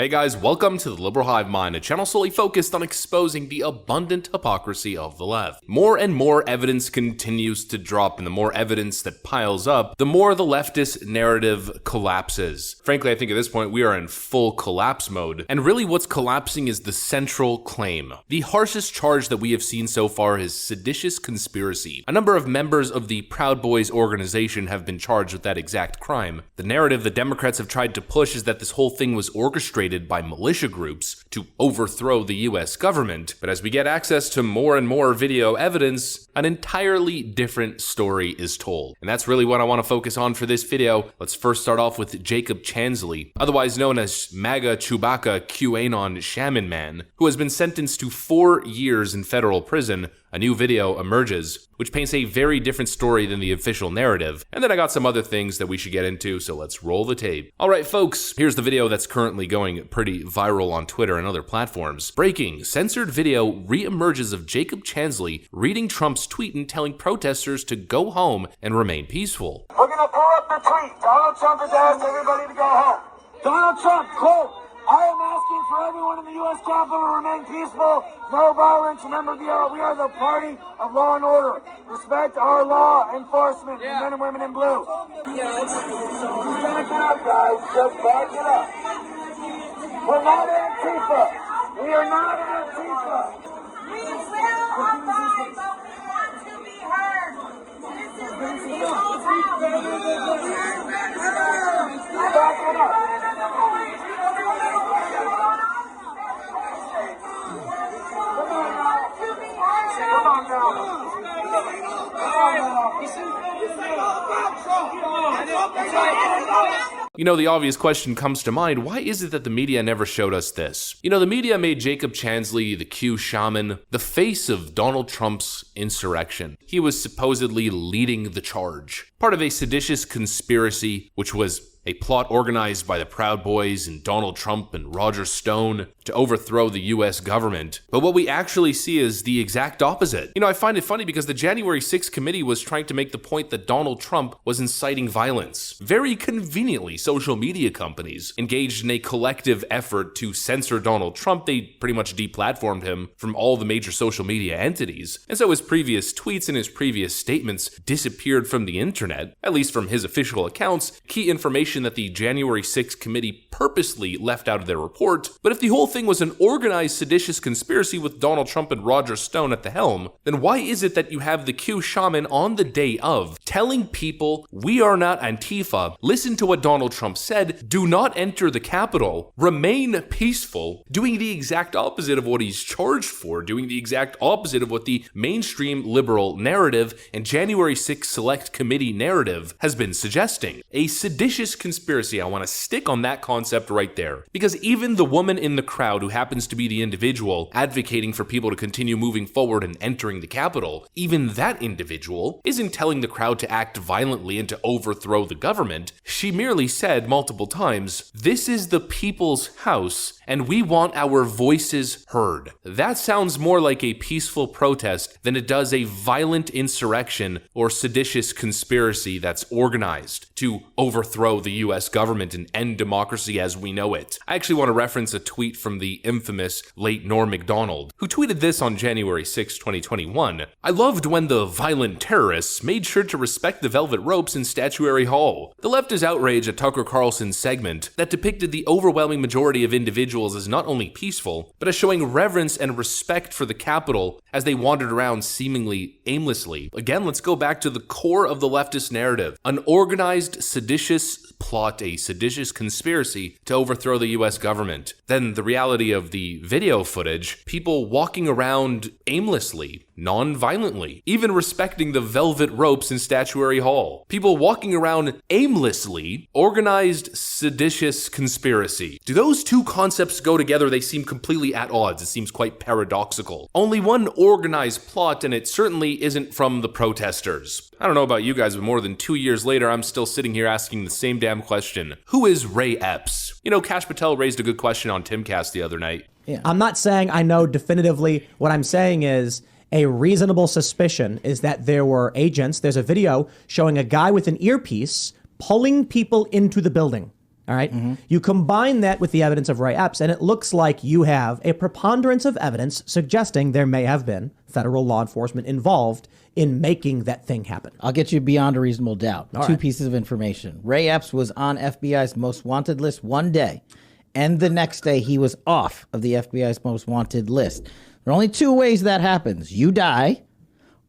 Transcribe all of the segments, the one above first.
Hey guys, welcome to the Liberal Hive Mind, a channel solely focused on exposing the abundant hypocrisy of the left. More and more evidence continues to drop, and the more evidence that piles up, the more the leftist narrative collapses. Frankly, I think at this point we are in full collapse mode, and really what's collapsing is the central claim. The harshest charge that we have seen so far is seditious conspiracy. A number of members of the Proud Boys organization have been charged with that exact crime. The narrative the Democrats have tried to push is that this whole thing was orchestrated by militia groups to overthrow the US government, but as we get access to more and more video evidence, an entirely different story is told. And that's really what I want to focus on for this video. Let's first start off with Jacob Chansley, otherwise known as MAGA Chewbacca QAnon Shaman Man, who has been sentenced to 4 years in federal prison. A new video emerges, which paints a very different story than the official narrative. And then I got some other things that we should get into, so let's roll the tape. Alright folks, here's the video that's currently going pretty viral on Twitter and other platforms. Breaking, censored video re-emerges of Jacob Chansley reading Trump's tweet and telling protesters to go home and remain peaceful. We're gonna pull up the tweet. Donald Trump has asked everybody to go home. Donald Trump, quote, I am asking for everyone in the U.S. Capitol to remain peaceful, no violence. Remember, we are the party of law and order. Respect our law enforcement, and men and women in blue. Just back it up, guys. Just back it up. We're not Antifa. We are not Antifa. We will abide, but we want to be heard. This is the people's house. Back it up. You know, the obvious question comes to mind, why is it that the media never showed us this? You know, the media made Jacob Chansley, the Q shaman, the face of Donald Trump's insurrection. He was supposedly leading the charge. Part of a seditious conspiracy, which was a plot organized by the Proud Boys and Donald Trump and Roger Stone to overthrow the US government. But what we actually see is the exact opposite. You know, I find it funny because the January 6th committee was trying to make the point that Donald Trump was inciting violence. Very conveniently, social media companies engaged in a collective effort to censor Donald Trump. They pretty much deplatformed him from all the major social media entities. And so his previous tweets and his previous statements disappeared from the internet, at least from his official accounts. Key information that the January 6th committee purposely left out of their report. But if the whole thing was an organized seditious conspiracy with Donald Trump and Roger Stone at the helm, then why is it that you have the Q shaman on the day of telling people, we are not Antifa, listen to what Donald Trump said, do not enter the Capitol, remain peaceful, doing the exact opposite of what he's charged for, doing the exact opposite of what the mainstream liberal narrative and January 6th Select Committee narrative has been suggesting. A seditious conspiracy. I want to stick on that concept right there. Because even the woman in the crowd who happens to be the individual advocating for people to continue moving forward and entering the Capitol, even that individual isn't telling the crowd to act violently and to overthrow the government. She merely said multiple times, this is the people's house and we want our voices heard. That sounds more like a peaceful protest than it does a violent insurrection or seditious conspiracy that's organized to overthrow the US government and end democracy as we know it. I actually want to reference a tweet from the infamous late Norm Macdonald, who tweeted this on January 6, 2021. I loved when the violent terrorists made sure to respect the velvet ropes in Statuary Hall. The left is outraged at Tucker Carlson's segment that depicted the overwhelming majority of individuals as not only peaceful, but as showing reverence and respect for the Capitol as they wandered around seemingly aimlessly. Again, let's go back to the core of the leftist narrative. An organized, seditious plot, a seditious conspiracy to overthrow the US government. Then the reality of the video footage, people walking around aimlessly, non-violently, even respecting the velvet ropes in Statuary Hall. People walking around aimlessly, organized, seditious conspiracy. Do those two concepts go together? They seem completely at odds. It seems quite paradoxical. Only one organized plot, and it certainly isn't from the protesters. I don't know about you guys, but more than 2 years later, I'm still sitting here asking the same damn question. Who is Ray Epps? You know, Kash Patel raised a good question on Timcast the other night. Yeah. I'm not saying I know definitively. What I'm saying is a reasonable suspicion is that there were agents. There's a video showing a guy with an earpiece pulling people into the building. All right. You combine that with the evidence of Ray Epps, and it looks like you have a preponderance of evidence suggesting there may have been federal law enforcement involved in making that thing happen. I'll get you beyond a reasonable doubt. Two right. pieces of information. Ray Epps was on FBI's most wanted list one day, and the next day he was off of the FBI's most wanted list. There are only two ways that happens. You die,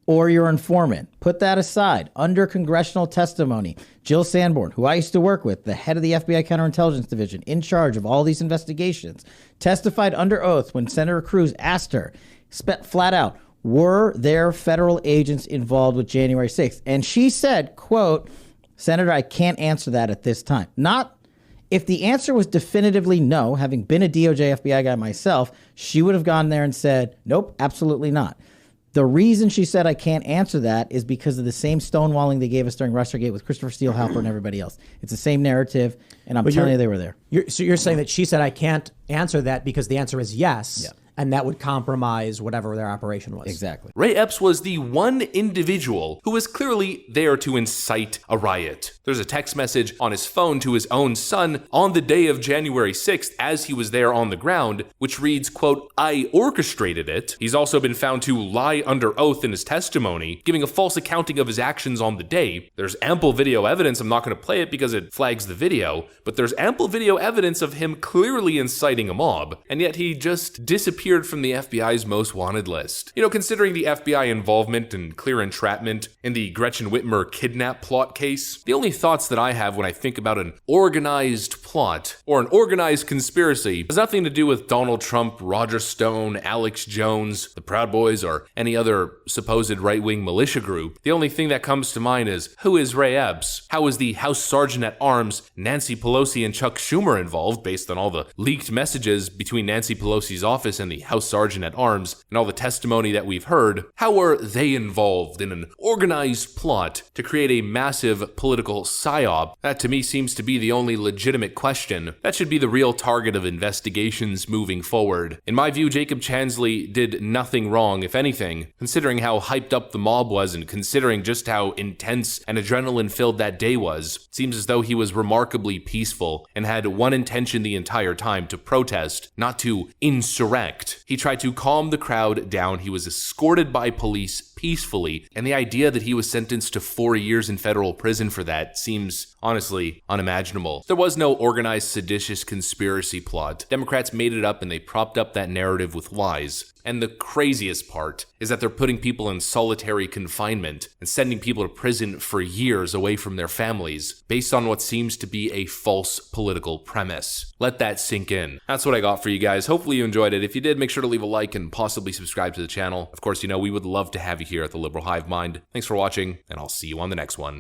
or your informant. Put that aside. Under congressional testimony, Jill Sanborn, who I used to work with, the head of the FBI Counterintelligence Division, in charge of all these investigations, testified under oath when Senator Cruz asked her, flat out, were there federal agents involved with January 6th? And she said, quote, Senator, I can't answer that at this time. Not if the answer was definitively no, having been a DOJ FBI guy myself, she would have gone there and said, nope, absolutely not. The reason she said I can't answer that is because of the same stonewalling they gave us during Russiagate with Christopher Steele, Halper, and everybody else. It's the same narrative, and I'm telling you they were there. So you're saying that she said I can't answer that because the answer is yes, and that would compromise whatever their operation was. Exactly. Ray Epps was the one individual who was clearly there to incite a riot. There's a text message on his phone to his own son on the day of January 6th as he was there on the ground, which reads, quote, I orchestrated it. He's also been found to lie under oath in his testimony, giving a false accounting of his actions on the day. There's ample video evidence. I'm not going to play it because it flags the video, but there's ample video evidence of him clearly inciting a mob, and yet he just disappeared from the FBI's most wanted list. You know, considering the FBI involvement and clear entrapment in the Gretchen Whitmer kidnap plot case, the only thoughts that I have when I think about an organized plot or an organized conspiracy has nothing to do with Donald Trump, Roger Stone, Alex Jones, the Proud Boys, or any other supposed right-wing militia group. The only thing that comes to mind is, who is Ray Epps? How is the House Sergeant at Arms, Nancy Pelosi, and Chuck Schumer involved based on all the leaked messages between Nancy Pelosi's office and the House Sergeant at Arms and all the testimony that we've heard? How are they involved in an organized plot to create a massive political psyop? That to me seems to be the only legitimate question. That should be the real target of investigations moving forward. In my view, Jacob Chansley did nothing wrong, if anything, considering how hyped up the mob was and considering just how intense and adrenaline-filled that day was. It seems as though he was remarkably peaceful and had one intention the entire time: to protest, not to insurrect. He tried to calm the crowd down. He was escorted by police peacefully, and the idea that he was sentenced to 4 years in federal prison for that seems honestly unimaginable. There was no organized seditious conspiracy plot. Democrats made it up and they propped up that narrative with lies. And the craziest part is that they're putting people in solitary confinement and sending people to prison for years away from their families based on what seems to be a false political premise. Let that sink in. That's what I got for you guys. Hopefully you enjoyed it. If you did, make sure to leave a like and possibly subscribe to the channel. Of course, you know, we would love to have you here at the Liberal Hive Mind. Thanks for watching, and I'll see you on the next one.